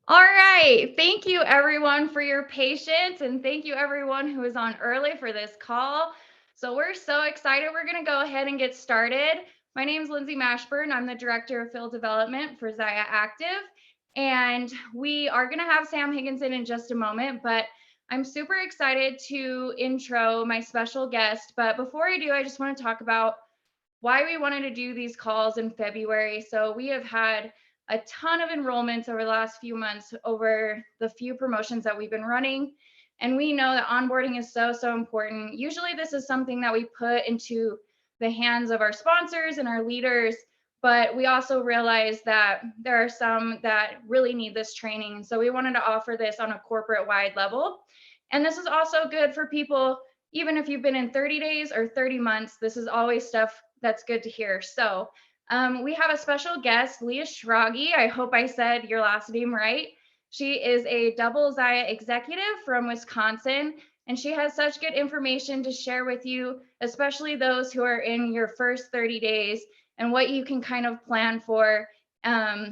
All right. Thank you, everyone, for your patience. And thank you, everyone who is on early for this call. So, we're so excited. We're going to go ahead and get started. My name is Lindsay Mashburn. I'm the Director of Field Development for ZYIA Active. And we are going to have Sam Higginson in just a moment, but I'm super excited to intro my special guest. But before I do, I just want to talk about why we wanted to do these calls in February. So we have had a ton of enrollments over the last few months over the few promotions that we've been running. And we know that onboarding is so important. Usually, this is something that we put into the hands of our sponsors and our leaders, but we also realize that there are some that really need this training. So we wanted to offer this on a corporate wide level. And this is also good for people, even if you've been in 30 days or 30 months, this is always stuff that's good to hear. So we have a special guest, Leah Schrage. I hope I said your last name right. She is a double ZYIA executive from Wisconsin, and she has such good information to share with you, especially those who are in your first 30 days and what you can kind of plan for.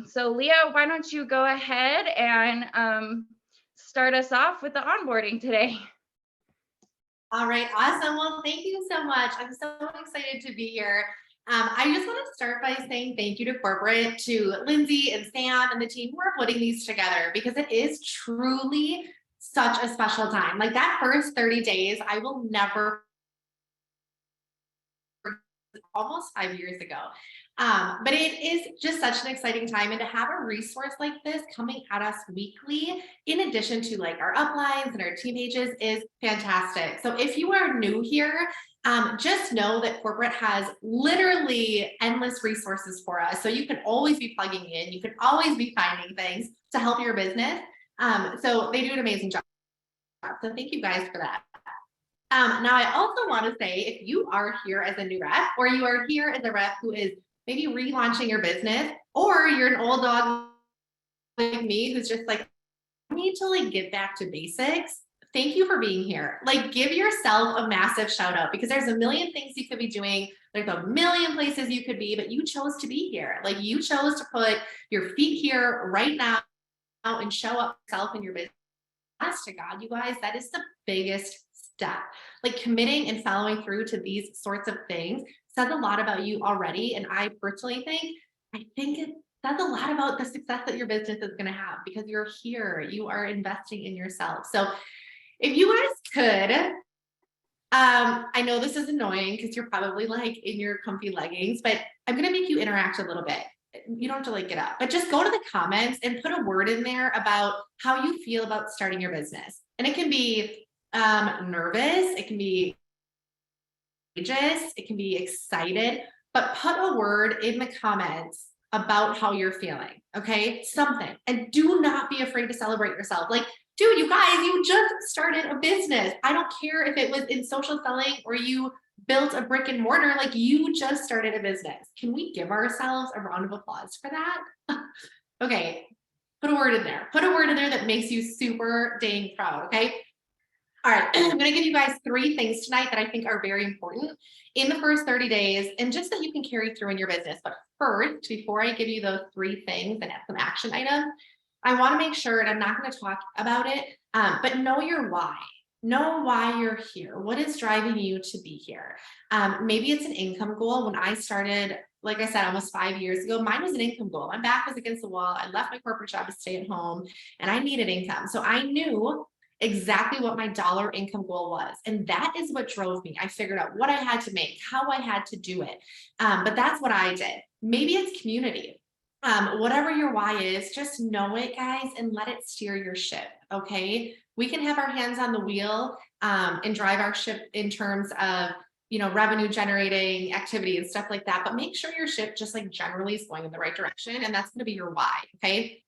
So Leah, why don't you go ahead and start us off with the onboarding today? All right, awesome. Well, thank you so much. I'm so excited to be here. I just want to start by saying thank you to corporate, to Lindsay and Sam and the team who are putting these together, because it is truly such a special time. Like that first 30 days, I will never, almost 5 years ago. But it is just such an exciting time. And to have a resource like this coming at us weekly, in addition to like our uplines and our team pages, is fantastic. So if you are new here, just know that corporate has literally endless resources for us. So you can always be plugging in, you can always be finding things to help your business. So they do an amazing job. So thank you guys for that. Now, I also want to say if you are here as a new rep, or you are here as a rep who is maybe relaunching your business, or you're an old dog like me who's just like, I need to like get back to basics. Thank you for being here. Like, give yourself a massive shout out, because there's a million things you could be doing. There's a million places you could be, but you chose to be here. Like, you chose to put your feet here right now and show up yourself in your business. Honest to God, you guys, that is the biggest step. Like, committing and following through to these sorts of things says a lot about you already. And I personally think, it says a lot about the success that your business is going to have, because you're here, you are investing in yourself. So if you guys could, I know this is annoying because you're probably like in your comfy leggings, but I'm going to make you interact a little bit. You don't have to like get up, but just go to the comments and put a word in there about how you feel about starting your business. And it can be nervous, it can be courageous, it can be excited, but put a word in the comments about how you're feeling. Okay, something. And do not be afraid to celebrate yourself. Like, dude, you guys, you just started a business. I don't care if it was in social selling or you built a brick and mortar, like you just started a business. Can we give ourselves a round of applause for that? Okay, put a word in there. Put a word in there that makes you super dang proud, okay? All right, I'm going to give you guys 3 things tonight that I think are very important in the first 30 days, and just that you can carry through in your business. But first, before I give you those 3 things and some action items, I want to make sure, and I'm not going to talk about it, but know your why. Know why you're here. What is driving you to be here? Maybe it's an income goal. When I started, like I said, almost 5 years ago, mine was an income goal. My back was against the wall. I left my corporate job to stay at home, and I needed income. So I knew exactly what my dollar income goal was. And that is what drove me. I figured out what I had to make, how I had to do it. But that's what I did. Maybe it's community. Whatever your why is, just know it, guys, and let it steer your ship. Okay. We can have our hands on the wheel and drive our ship in terms of, revenue generating activity and stuff like that. But make sure your ship just like generally is going in the right direction. And that's going to be your why. Okay.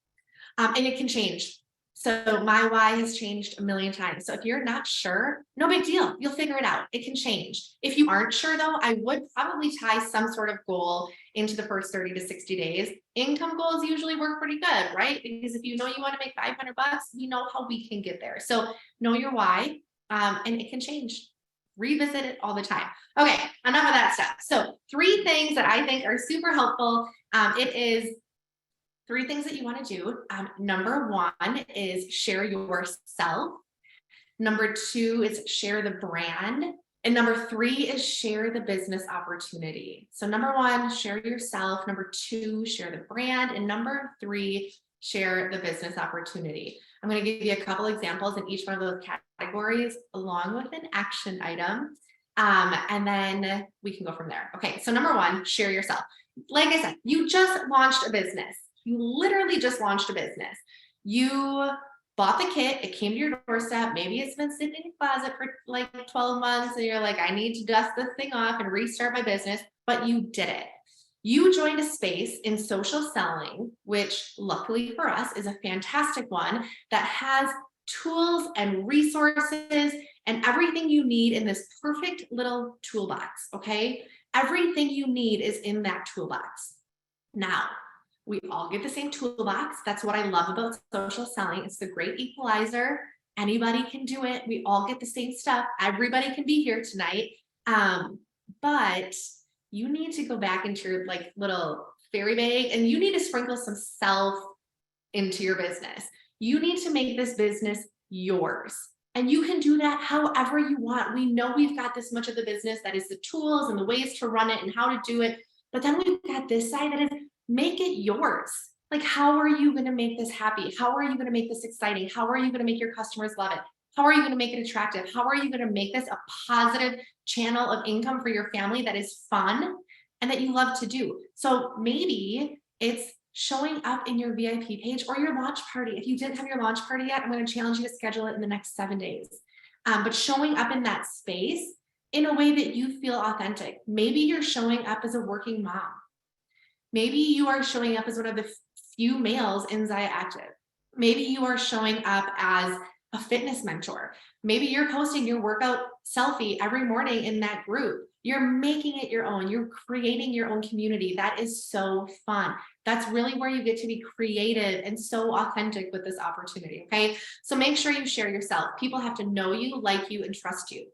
And it can change. So my why has changed a million times. So if you're not sure, no big deal. You'll figure it out. It can change. If you aren't sure though, I would probably tie some sort of goal into the first 30 to 60 days. Income goals usually work pretty good, right? Because if you know you want to make 500 bucks, we know how we can get there. So know your why, and it can change. Revisit it all the time. Okay, enough of that stuff. So 3 things that I think are super helpful. It is Three things that you want to do. Number one is share yourself. Number two is share the brand. And number three is share the business opportunity. So number one, share yourself. Number two, share the brand. And number three, share the business opportunity. I'm going to give you a couple examples in each one of those categories along with an action item. And then we can go from there. Okay, so number one, share yourself. Like I said, you just launched a business. You literally just launched a business. You bought the kit, it came to your doorstep. Maybe it's been sitting in your closet for like 12 months and you're like, I need to dust this thing off and restart my business, but you did it. You joined a space in social selling, which luckily for us is a fantastic one that has tools and resources and everything you need in this perfect little toolbox, okay? Everything you need is in that toolbox. Now, we all get the same toolbox. That's what I love about social selling. It's the great equalizer. Anybody can do it. We all get the same stuff. Everybody can be here tonight. But you need to go back into your like little fairy bag and you need to sprinkle some self into your business. You need to make this business yours. And you can do that however you want. We know we've got this much of the business that is the tools and the ways to run it and how to do it. But then we've got this side that is make it yours. Like, how are you going to make this happy? How are you going to make this exciting? How are you going to make your customers love it? How are you going to make it attractive? How are you going to make this a positive channel of income for your family that is fun and that you love to do? So maybe it's showing up in your VIP page or your launch party. If you didn't have your launch party yet, I'm going to challenge you to schedule it in the next 7 days. But showing up in that space in a way that you feel authentic. Maybe you're showing up as a working mom. Maybe you are showing up as one of the few males in ZYIA Active. Maybe you are showing up as a fitness mentor. Maybe you're posting your workout selfie every morning in that group. You're making it your own. You're creating your own community. That is so fun. That's really where you get to be creative and so authentic with this opportunity, okay? So make sure you share yourself. People have to know you, like you, and trust you,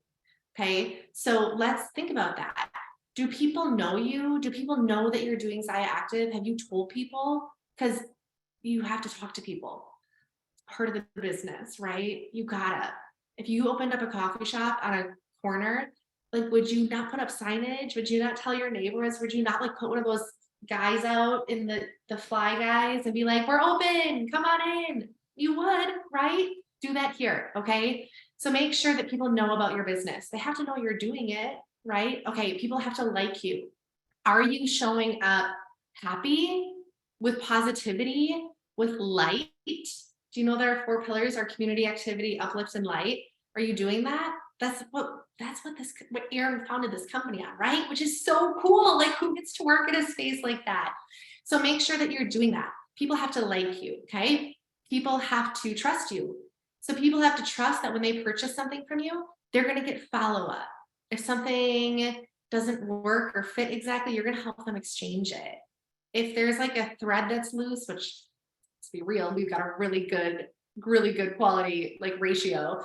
okay? So let's think about that. Do people know you? Do people know that you're doing ZYIA Active? Have you told people? Because you have to talk to people. It's part of the business, right? You gotta. If you opened up a coffee shop on a corner, like, would you not put up signage? Would you not tell your neighbors? Would you not like put one of those guys out in the fly guys and be like, we're open, come on in? You would, right? Do that here, okay? So make sure that people know about your business. They have to know you're doing it, right? Okay, people have to like you. Are you showing up happy, with positivity, with light? Do you know there are 4 pillars: our community, activity, uplift, and light? Are you doing that? That's what Aaron founded this company on, right? Which is so cool. Like, who gets to work in a space like that? So make sure that you're doing that. People have to like you, okay? People have to trust you. So people have to trust that when they purchase something from you, they're going to get follow-up. If something doesn't work or fit exactly, you're going to help them exchange it. If there's like a thread that's loose, which, to be real, we've got a really good quality like ratio.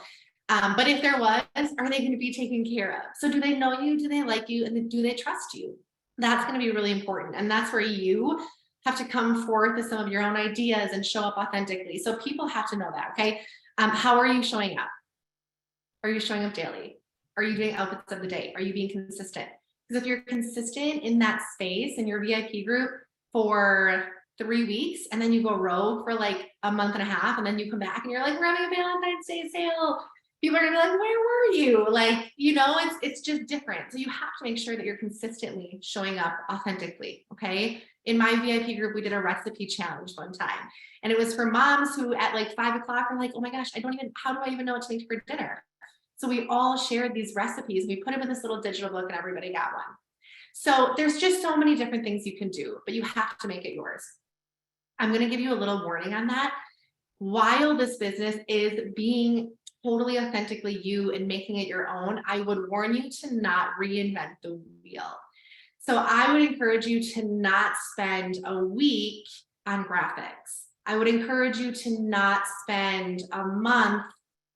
But if there was, are they going to be taken care of? So do they know you? Do they like you? And do they trust you? That's going to be really important. And that's where you have to come forth with some of your own ideas and show up authentically. So people have to know that, okay? How are you showing up? Are you showing up daily? Are you doing outputs of the day? Are you being consistent? Because if you're consistent in that space in your VIP group for 3 weeks and then you go rogue for like a month and a half and then you come back and you're like, we're having a Valentine's Day sale. People are gonna be like, where were you? Like, you know, it's just different. So you have to make sure that you're consistently showing up authentically, okay? In my VIP group, we did a recipe challenge one time. And it was for moms who at like 5 o'clock were like, oh my gosh, how do I even know what to make for dinner? So we all shared these recipes. We put them in this little digital book and everybody got one. So there's just so many different things you can do, but you have to make it yours. I'm going to give you a little warning on that. While this business is being totally authentically you and making it your own, I would warn you to not reinvent the wheel. So I would encourage you to not spend a week on graphics. I would encourage you to not spend a month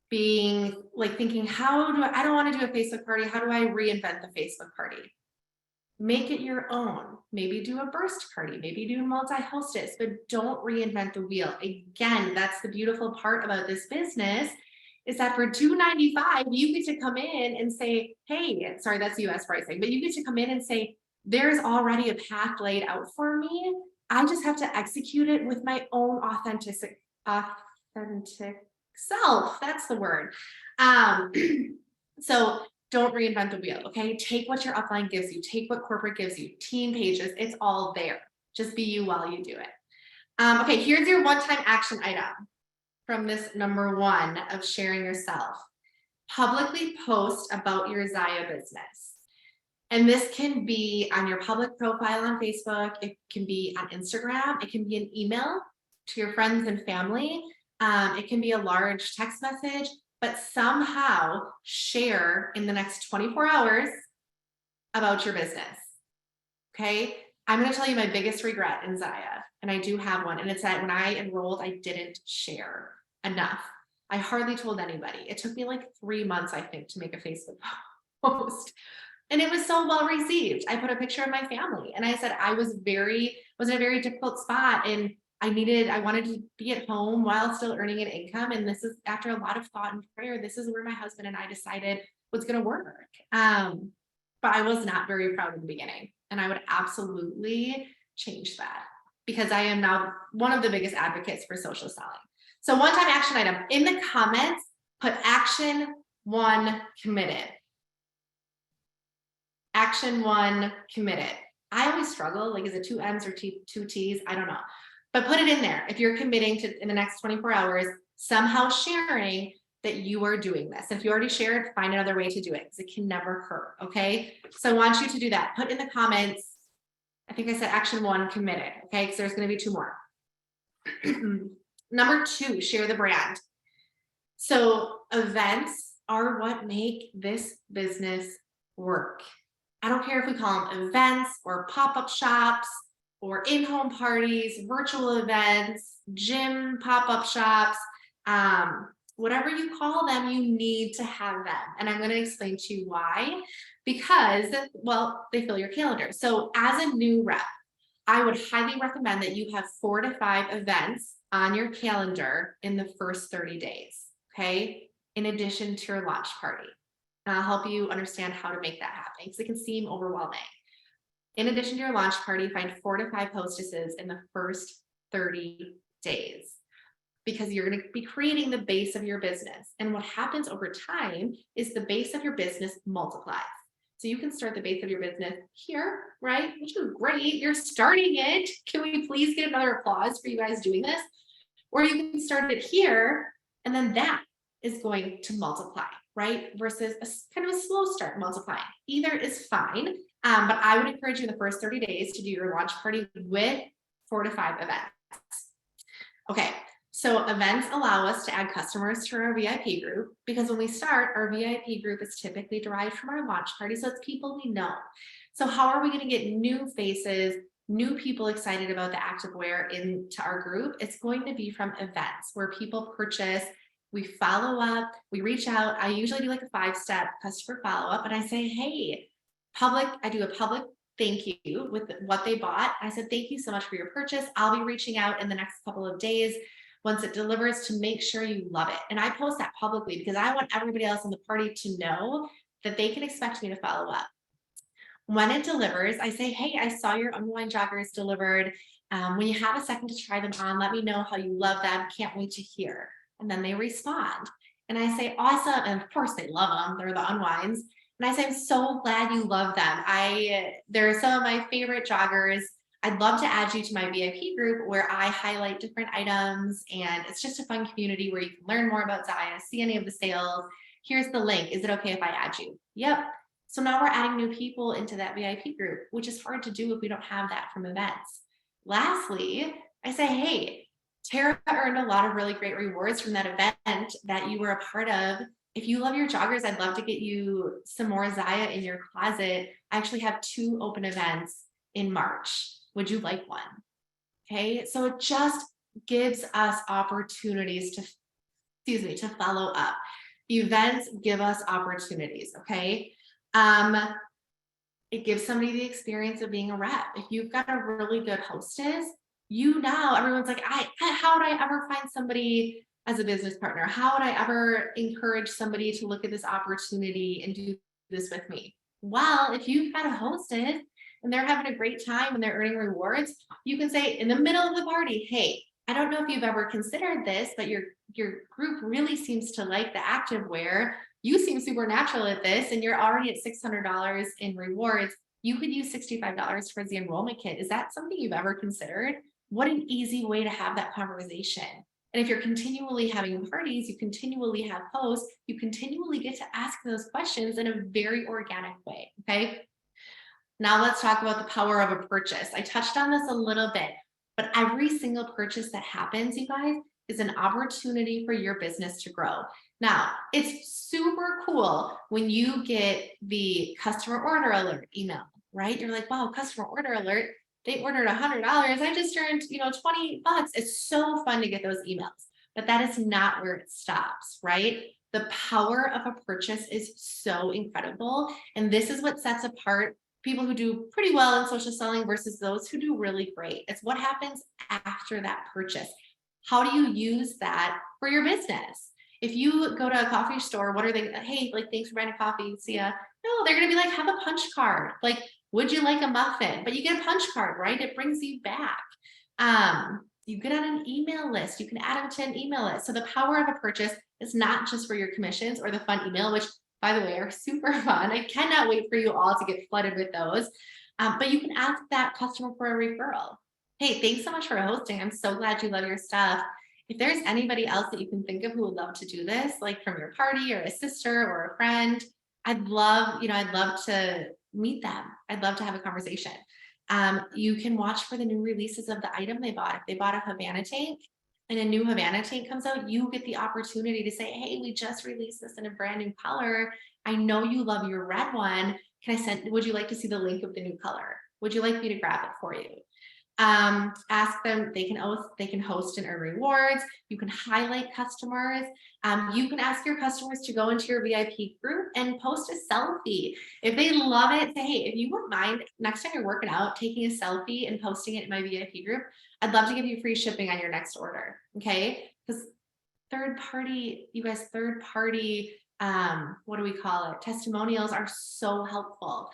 being like thinking, I don't want to do a Facebook party. How do I reinvent the Facebook party? Make it your own. Maybe do a burst party, maybe do multi-hostess, but don't reinvent the wheel. Again, that's the beautiful part about this business is that for $2.95, you get to come in and say, hey, sorry, that's US pricing, but you get to come in and say, there's already a path laid out for me. I just have to execute it with my own authentic self. That's the word. Um, so don't reinvent the wheel, okay? Take what your upline gives you, take what corporate gives you, team pages, it's all there. Just be you while you do it. Okay, here's your one-time action item from this number one of sharing yourself. Publicly post about your ZYIA business. And this can be on your public profile on Facebook, it can be on Instagram, it can be an email to your friends and family, it can be a large text message, but somehow share in the next 24 hours about your business. Okay. I'm going to tell you my biggest regret in ZYIA, and I do have one. And it's that when I enrolled, I didn't share enough. I hardly told anybody. It took me like 3 months, I think, to make a Facebook post. And it was so well received. I put a picture of my family and I said I was in a very difficult spot, and I wanted to be at home while still earning an income. And this is after a lot of thought and prayer. This is where my husband and I decided was going to work. But I was not very proud in the beginning. And I would absolutely change that because I am now one of the biggest advocates for social selling. So one-time action item in the comments, put action 1 committed. Action 1 committed. I always struggle, like, is it 2 M's or 2 T's? I don't know. But put it in there. If you're committing to in the next 24 hours, somehow sharing that you are doing this. If you already shared, find another way to do it because it can never hurt. Okay. So I want you to do that. Put in the comments. I think I said action 1 committed. Okay. Because there's going to be 2 more. Number 2, share the brand. So events are what make this business work. I don't care if we call them events or pop-up shops or in-home parties, virtual events, gym pop-up shops, whatever you call them, you need to have them. And I'm going to explain to you why. Because, well, they fill your calendar. So as a new rep, I would highly recommend that you have 4 to 5 events on your calendar in the first 30 days, okay? In addition to your launch party. And I'll help you understand how to make that happen because it can seem overwhelming. In addition to your launch party, find 4 to 5 hostesses in the first 30 days because you're going to be creating the base of your business. And what happens over time is the base of your business multiplies. So you can start the base of your business here, right? Which is great. You're starting it. Can we please get another applause for you guys doing this? Or you can start it here, and then that is going to multiply, right? Versus a kind of a slow start multiplying. Either is fine, but I would encourage you in the first 30 days to do your launch party with 4 to 5 events. Okay, so events allow us to add customers to our VIP group because when we start, our VIP group is typically derived from our launch party, so it's people we know. So how are we going to get new faces, new people excited about the activewear into our group? It's going to be from events where people purchase, we follow up, we reach out. I usually do like a 5-step customer follow-up and I say, hey, I do a public thank you with what they bought. I said, thank you so much for your purchase. I'll be reaching out in the next couple of days once it delivers to make sure you love it. And I post that publicly because I want everybody else in the party to know that they can expect me to follow up. When it delivers, I say, hey, I saw your unwind joggers delivered. When you have a second to try them on, let me know how you love them. Can't wait to hear. And then they respond. And I say, awesome. And of course they love them. They're the unwinds. And I say, I'm so glad you love them. They're some of my favorite joggers. I'd love to add you to my VIP group where I highlight different items. And it's just a fun community where you can learn more about ZYIA, see any of the sales. Here's the link. Is it okay if I add you? Yep. So now we're adding new people into that VIP group, which is hard to do if we don't have that from events. Lastly, I say, hey, Tara earned a lot of really great rewards from that event that you were a part of. If you love your joggers, I'd love to get you some more ZYIA in your closet. I actually have 2 open events in March. Would you like one? Okay, so it just gives us opportunities to follow up. Events give us opportunities, okay? It gives somebody the experience of being a rep. If you've got a really good hostess, you now everyone's like, how would I ever find somebody as a business partner? How would I ever encourage somebody to look at this opportunity and do this with me? Well, if you've got a hostess and they're having a great time and they're earning rewards, you can say in the middle of the party, hey, I don't know if you've ever considered this, but your group really seems to like the active wear. You seem super natural at this, and you're already at $600 in rewards. You could use $65 towards the enrollment kit. Is that something you've ever considered? What an easy way to have that conversation. And if you're continually having parties, you continually have posts, you continually get to ask those questions in a very organic way. Okay. Now let's talk about the power of a purchase. I touched on this a little bit, but every single purchase that happens, you guys, is an opportunity for your business to grow. Now, it's super cool when you get the customer order alert email, right? You're like, wow, customer order alert. They ordered $100. I just earned, $20. It's so fun to get those emails, but that is not where it stops, right? The power of a purchase is so incredible. And this is what sets apart people who do pretty well in social selling versus those who do really great. It's what happens after that purchase. How do you use that for your business? If you go to a coffee store, what are they? Hey, like, thanks for buying a coffee. See ya. No, they're going to be like, have a punch card. Like, would you like a muffin? But you get a punch card, right? It brings you back. You get on an email list. You can add them to an email list. So the power of a purchase is not just for your commissions or the fun email, which, by the way, are super fun. I cannot wait for you all to get flooded with those. But you can ask that customer for a referral. Hey, thanks so much for hosting. I'm so glad you love your stuff. If there's anybody else that you can think of who would love to do this, like from your party or a sister or a friend, I'd love to meet them. I'd love to have a conversation. You can watch for the new releases of the item they bought. If they bought a Havana tank and a new Havana tank comes out, you get the opportunity to say, hey, we just released this in a brand new color. I know you love your red one. Would you like to see the link of the new color? Would you like me to grab it for you? Ask them, they can host and earn rewards. You can highlight customers. You can ask your customers to go into your VIP group and post a selfie. If they love it, say, hey, if you wouldn't mind, next time you're working out, taking a selfie and posting it in my VIP group, I'd love to give you free shipping on your next order. Okay. Because third party, what do we call it? Testimonials are so helpful.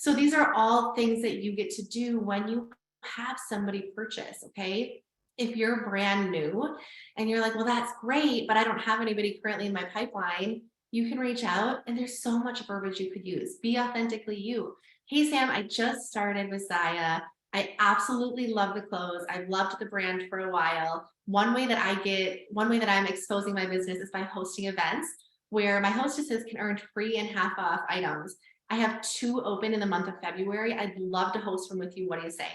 So these are all things that you get to do when you have somebody purchase. Okay. If you're brand new and you're like, well, that's great, but I don't have anybody currently in my pipeline, you can reach out and there's so much verbiage you could use. Be authentically you. Hey, Sam, I just started with ZYIA. I absolutely love the clothes. I've loved the brand for a while. One way that I'm exposing my business is by hosting events where my hostesses can earn free and half off items. I have 2 open in the month of February. I'd love to host one with you. What do you say?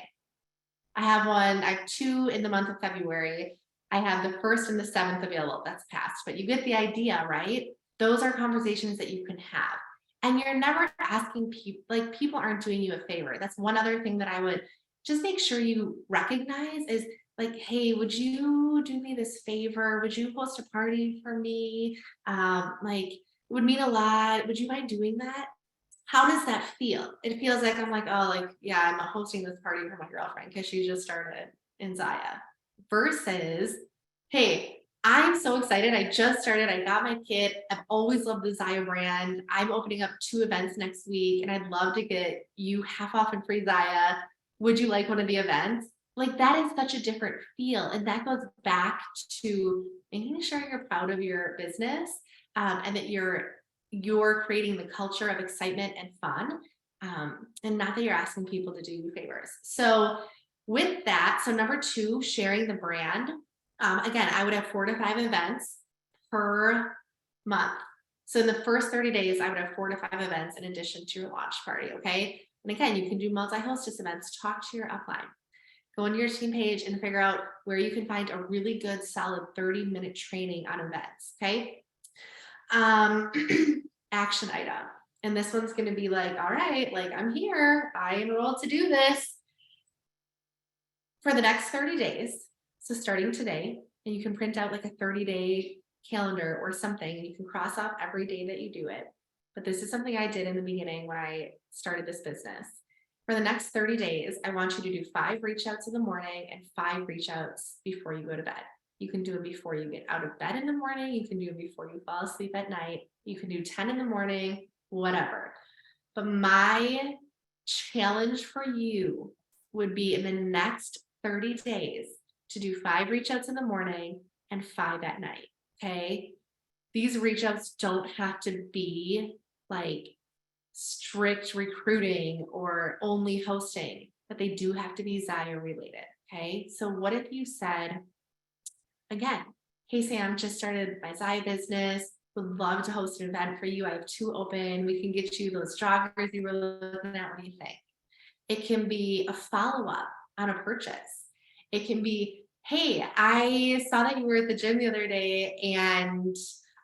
I have 2 in the month of February. I have the 1st and the 7th available. That's past, but you get the idea, right? Those are conversations that you can have. And you're never asking people, like, people aren't doing you a favor. That's one other thing that I would just make sure you recognize is like, hey, would you do me this favor? Would you host a party for me? It would mean a lot. Would you mind doing that? How does that feel? It feels like I'm like, oh, like, yeah, I'm hosting this party for my girlfriend because she just started in ZYIA. Versus, hey, I'm so excited. I just started. I got my kit. I've always loved the ZYIA brand. I'm opening up 2 events next week, and I'd love to get you half off and free ZYIA. Would you like one of the events? Like, that is such a different feel. And that goes back to making sure you're proud of your business, and that you're creating the culture of excitement and fun, and not that you're asking people to do you favors. So with that, so number 2, sharing the brand. Again, I would have 4 to 5 events per month. So in the first 30 days, I would have 4 to 5 events in addition to your launch party. Okay. And again, you can do multi-hostess events, talk to your upline, go into your team page and figure out where you can find a really good, solid 30-minute training on events. Okay. Action item. And this one's going to be like, all right, like, I'm here. I enrolled to do this for the next 30 days. So starting today, and you can print out like a 30-day calendar or something, and you can cross off every day that you do it. but this is something I did in the beginning when I started this business. For the next 30 days, I want you to do 5 reach outs in the morning and 5 reach outs before you go to bed. You can do it before you get out of bed in the morning. You can do it before you fall asleep at night. You can do 10 in the morning, whatever. But my challenge for you would be in the next 30 days to do 5 reach outs in the morning and 5 at night. Okay. These reach outs don't have to be like strict recruiting or only hosting, but they do have to be ZYIA related. Okay. So what if you said, again, hey Sam, just started my ZYIA business, would love to host an event for you. I have 2 open. We can get you those joggers you were looking at. What do you think? It can be a follow-up on a purchase. It can be, hey, I saw that you were at the gym the other day and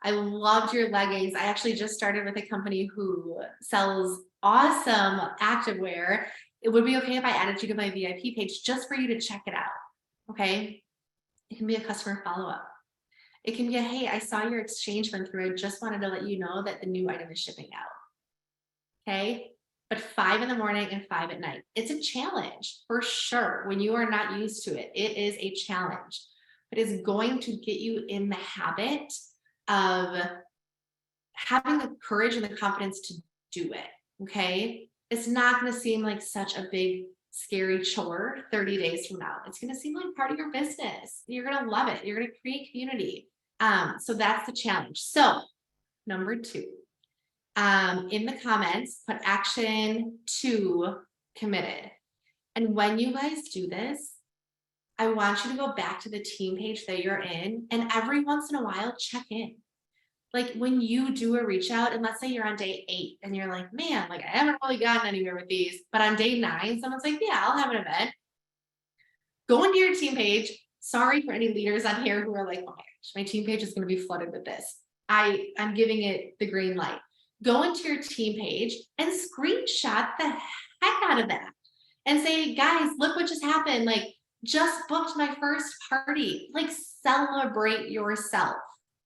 I loved your leggings. I actually just started with a company who sells awesome activewear. It would be okay if I added you to my VIP page just for you to check it out. Okay. It can be a customer follow-up. It can be a, hey, I saw your exchange went through. I just wanted to let you know that the new item is shipping out. Okay. But 5 in the morning and 5 at night. It's a challenge for sure. When you are not used to it, it is a challenge. But it's going to get you in the habit of having the courage and the confidence to do it. Okay. It's not going to seem like such a big, scary chore 30 days from now. It's going to seem like part of your business. You're going to love it. You're going to create community. So that's the challenge. So number 2, in the comments, put action 2 committed. And when you guys do this, I want you to go back to the team page that you're in and every once in a while check in. Like when you do a reach out and let's say you're on day 8 and you're like, man, like I haven't really gotten anywhere with these, but on day 9, someone's like, yeah, I'll have an event. Go into your team page. Sorry for any leaders on here who are like, oh my gosh, my team page is going to be flooded with this. I'm giving it the green light. Go into your team page and screenshot the heck out of that and say, guys, look what just happened. Like just booked my first party. Like celebrate yourself.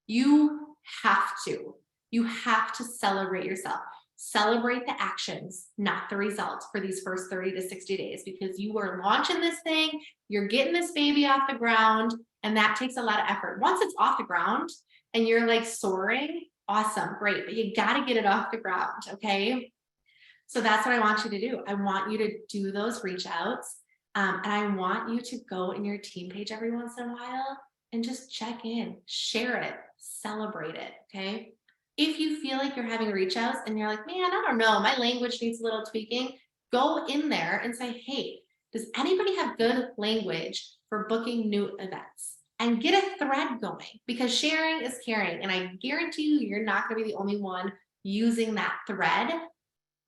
You have to celebrate yourself. Celebrate the actions, not the results for these first 30 to 60 days, because you are launching this thing, you're getting this baby off the ground, and that takes a lot of effort. Once it's off the ground and you're like soaring, awesome, great, but you got to get it off the ground. Okay. So that's what I want you to do. I want you to do those reach outs. And I want you to go in your team page every once in a while and just check in, share it, celebrate it. Okay. If you feel like you're having reach outs and you're like, man, I don't know, my language needs a little tweaking, go in there and say, hey, does anybody have good language for booking new events? And get a thread going, because sharing is caring. And I guarantee you, you're not going to be the only one using that thread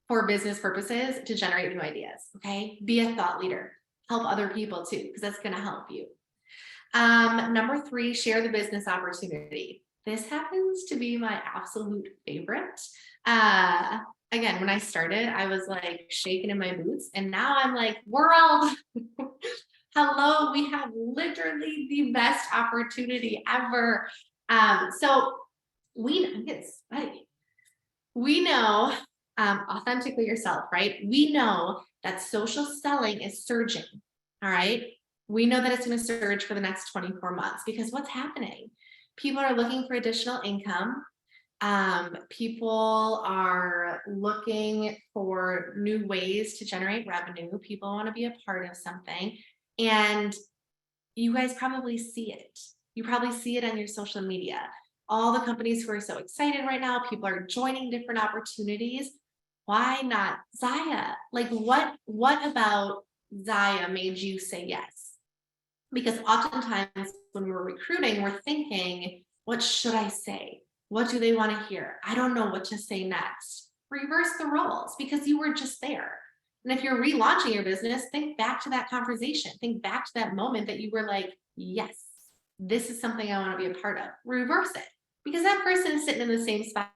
for business purposes to generate new ideas. Okay. Be a thought leader, help other people too, because that's going to help you. Number 3, share the business opportunity. This happens to be my absolute favorite. Again, when I started, I was like shaking in my boots, and now I'm like, world, hello, we have literally the best opportunity ever. So I'm getting sweaty. We know, authentically yourself, right? We know that social selling is surging. All right. We know that it's going to surge for the next 24 months because what's happening? People are looking for additional income. People are looking for new ways to generate revenue. People want to be a part of something. And you guys probably see it. You probably see it on your social media. All the companies who are so excited right now, people are joining different opportunities. Why not ZYIA? Like what about ZYIA made you say yes? Because oftentimes when we're recruiting, we're thinking, what should I say? What do they want to hear? I don't know what to say next. Reverse the roles because you were just there. And if you're relaunching your business, think back to that conversation. Think back to that moment that you were like, yes, this is something I want to be a part of. Reverse it because that person is sitting in the same spot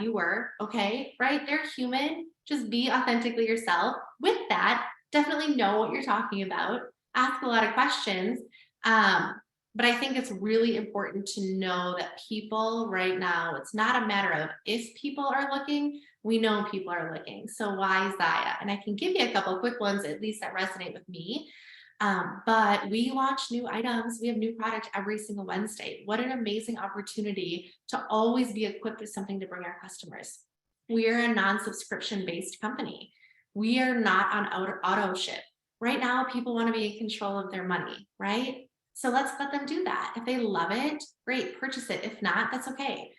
you were. Okay, right? They're human. Just be authentically yourself. With that, definitely know what you're talking about. Ask a lot of questions. But I think it's really important to know that people right now, it's not a matter of if people are looking, we know people are looking. So why ZYIA? And I can give you a couple of quick ones, at least that resonate with me. But we launch new items. We have new product every single Wednesday. What an amazing opportunity to always be equipped with something to bring our customers. We are a non-subscription based company. We are not on auto ship. Right now, people want to be in control of their money, right? So let's let them do that. If they love it, great, purchase it. If not, that's okay.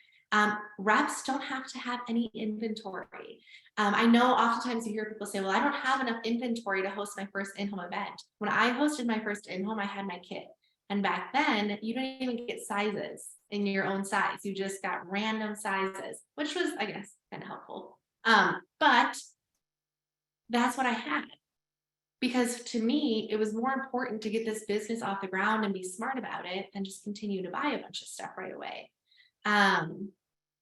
Reps don't have to have any inventory. I know oftentimes you hear people say, well, I don't have enough inventory to host my first in-home event. When I hosted my first in-home, I had my kit. And back then, you didn't even get sizes in your own size. You just got random sizes, which was, I guess, kind of helpful. But that's what I had. Because to me, it was more important to get this business off the ground and be smart about it than just continue to buy a bunch of stuff right away.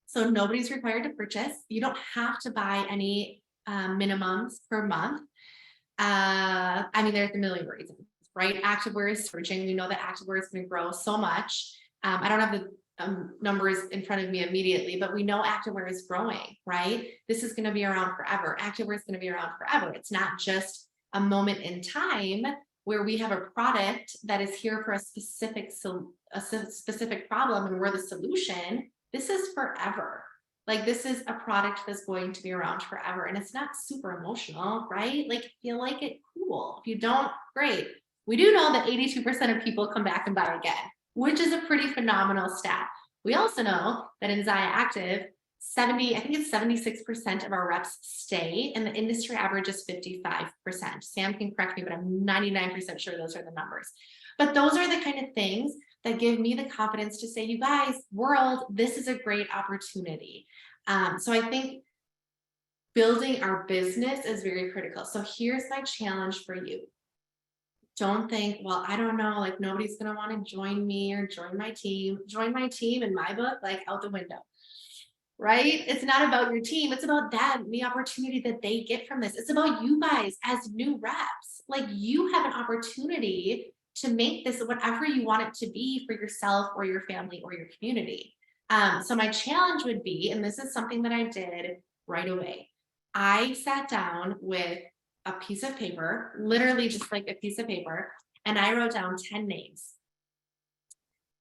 So nobody's required to purchase. You don't have to buy any minimums per month. I mean, there's a million reasons, right? Activewear is surging. We know that activewear is going to grow so much. I don't have the numbers in front of me immediately, but we know activewear is growing, right? This is going to be around forever. Activewear is going to be around forever. It's not just a moment in time where we have a product that is here for a specific problem and we're the solution. This is forever. Like, this is a product that's going to be around forever, and it's not super emotional, right? Like, if you like it, cool. If you don't, great. We do know that 82% of people come back and buy again, which is a pretty phenomenal stat. We also know that in ZYIA Active, I think it's 76% of our reps stay, and the industry average is 55%. Sam can correct me, but I'm 99% sure those are the numbers. But those are the kind of things that give me the confidence to say, you guys, world, this is a great opportunity. So I think building our business is very critical. So here's my challenge for you. Don't think, well, I don't know, like nobody's going to want to join me or join my team. Join my team in my book, like out the window. Right? It's not about your team. It's about them, the opportunity that they get from this. It's about you guys as new reps. Like, you have an opportunity to make this whatever you want it to be for yourself or your family or your community. So my challenge would be, and this is something that I did right away. I sat down with a piece of paper, literally just like a piece of paper, and I wrote down 10 names.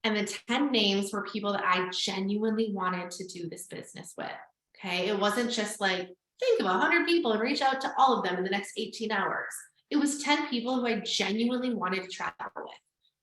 And the 10 names were people that I genuinely wanted to do this business with. Okay. It wasn't just like, think of 100 people and reach out to all of them in the next 18 hours. It was 10 people who I genuinely wanted to travel with,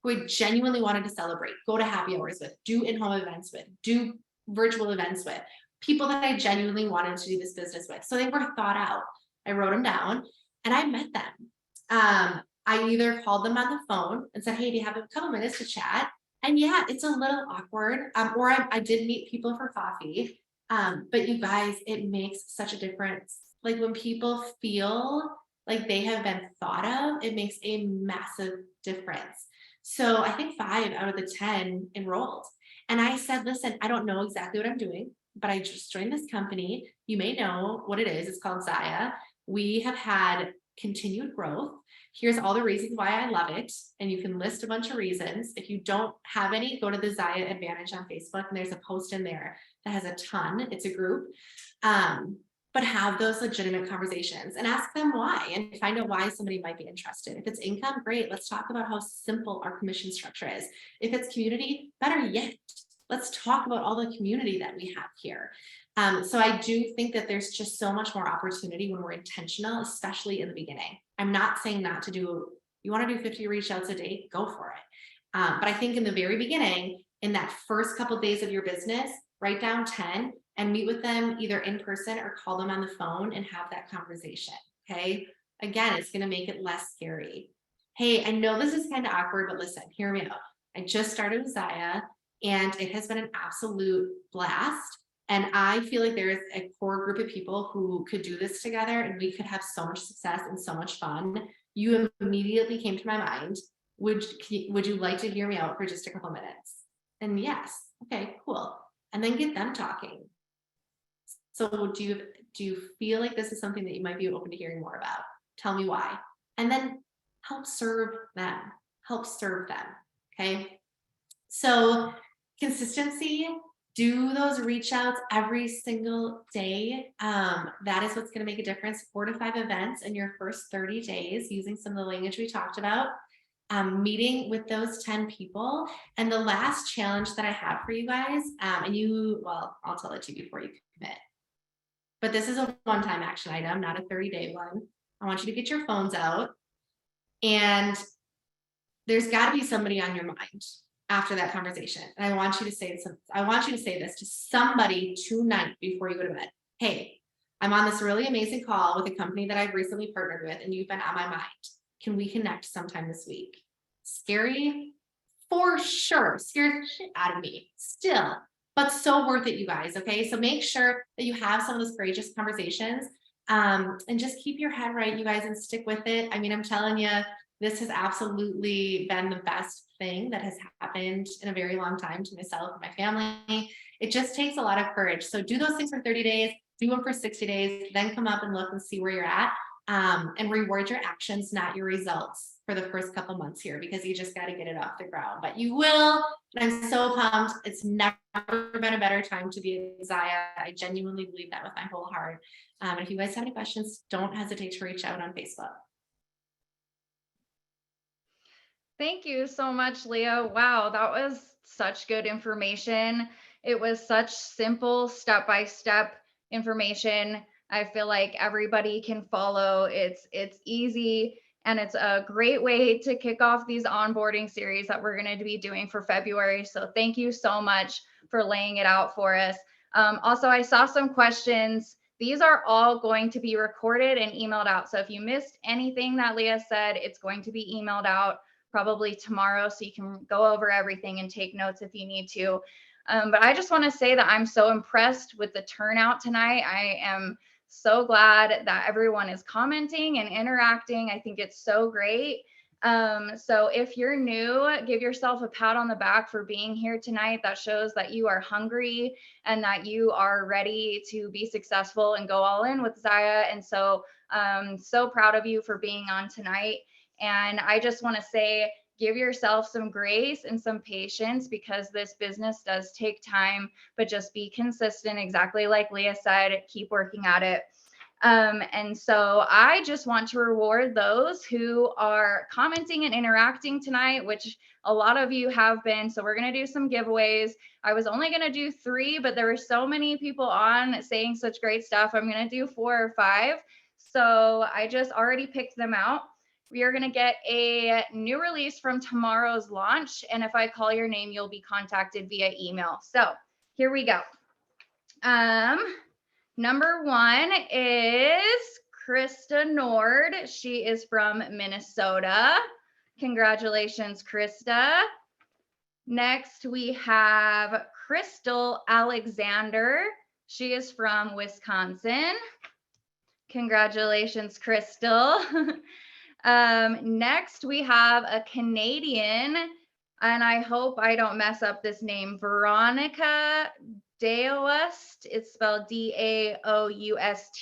who I genuinely wanted to celebrate, go to happy hours with, do in-home events with, do virtual events with, people that I genuinely wanted to do this business with. So they were thought out. I wrote them down and I met them. I either called them on the phone and said, hey, do you have a couple minutes to chat? And yeah, it's a little awkward. Or I did meet people for coffee. But you guys, it makes such a difference. Like, when people feel like they have been thought of, it makes a massive difference. So I think 5 out of the 10 enrolled. And I said, listen, I don't know exactly what I'm doing, but I just joined this company. You may know what it is. It's called ZYIA. We have had continued growth. Here's all the reasons why I love it. And you can list a bunch of reasons. If you don't have any, go to the ZYIA Advantage on Facebook, and there's a post in there that has a ton. It's a group. But have those legitimate conversations and ask them why, and find out why somebody might be interested. If it's income, great. Let's talk about how simple our commission structure is. If it's community, better yet, let's talk about all the community that we have here. So I do think that there's just so much more opportunity when we're intentional, especially in the beginning. I'm not saying not to do, you want to do 50 reach outs a day, go for it. But I think in the very beginning, in that first couple of days of your business, write down 10 and meet with them either in person or call them on the phone and have that conversation. Okay. Again, it's going to make it less scary. Hey, I know this is kind of awkward, but listen, hear me out. I just started with ZYIA and it has been an absolute blast. And I feel like there is a core group of people who could do this together and we could have so much success and so much fun. You immediately came to my mind. Would you like to hear me out for just a couple minutes? And yes. Okay, cool. And then get them talking. So do you feel like this is something that you might be open to hearing more about? Tell me why. And then help serve them. Okay. So consistency, do those reach outs every single day. That is what's going to make a difference. 4 to 5 events in your first 30 days using some of the language we talked about. Meeting with those 10 people. And the last challenge that I have for you guys, well, I'll tell it to you before you commit. But this is a one-time action item, not a 30-day one. I want you to get your phones out, and there's got to be somebody on your mind after that conversation. And I want you to say this to somebody tonight before you go to bed. Hey, I'm on this really amazing call with a company that I've recently partnered with, and you've been on my mind. Can we connect sometime this week? Scary, for sure. Scares the shit out of me still, but so worth it, you guys. Okay. So make sure that you have some of those courageous conversations, and just keep your head right, you guys, and stick with it. I mean, I'm telling you, this has absolutely been the best thing that has happened in a very long time to myself and my family. It just takes a lot of courage. So do those things for 30 days, do them for 60 days, then come up and look and see where you're at. And reward your actions, not your results for the first couple months here, because you just got to get it off the ground. But you will. And I'm so pumped. It's never been a better time to be a ZYIA. I genuinely believe that with my whole heart. And if you guys have any questions, don't hesitate to reach out on Facebook. Thank you so much, Leah. Wow, that was such good information. It was such simple step-by-step information. I feel like everybody can follow. It's easy, and it's a great way to kick off these onboarding series that we're going to be doing for February. So thank you so much for laying it out for us. Also, I saw some questions. These are all going to be recorded and emailed out. So if you missed anything that Leah said, it's going to be emailed out probably tomorrow, so you can go over everything and take notes if you need to. But I just want to say that I'm so impressed with the turnout tonight. I am so glad that everyone is commenting and interacting. I think it's so great. So if you're new, give yourself a pat on the back for being here tonight. That shows that you are hungry and that you are ready to be successful and go all in with ZYIA. And so so proud of you for being on tonight. And I just want to say, give yourself some grace and some patience, because this business does take time, but just be consistent. Exactly like Leah said, keep working at it. And so I just want to reward those who are commenting and interacting tonight, which a lot of you have been. So we're going to do some giveaways. I was only going to do 3, but there were so many people on saying such great stuff. I'm going to do 4 or 5. So I just already picked them out. We are going to get a new release from tomorrow's launch. And if I call your name, you'll be contacted via email. So here we go. Number 1 is Krista Nord. She is from Minnesota. Congratulations, Krista. Next, we have Crystal Alexander. She is from Wisconsin. Congratulations, Crystal. Next, we have a Canadian, and I hope I don't mess up this name, Veronica Daoust. It's spelled Daoust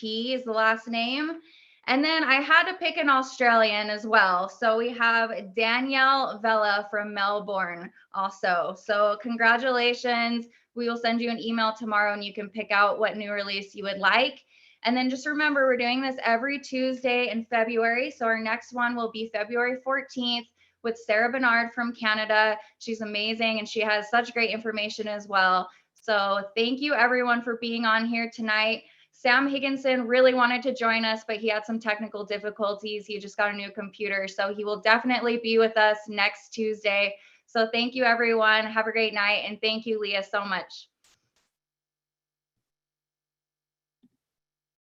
is the last name. And then I had to pick an Australian as well. So we have Danielle Vella from Melbourne also. So congratulations. We will send you an email tomorrow and you can pick out what new release you would like. And then just remember, we're doing this every Tuesday in February. So our next one will be February 14th with Sarah Bernard from Canada. She's amazing and she has such great information as well. So thank you everyone for being on here tonight. Sam Higginson really wanted to join us, but he had some technical difficulties. He just got a new computer. So he will definitely be with us next Tuesday. So thank you everyone. Have a great night. And thank you, Leah, so much.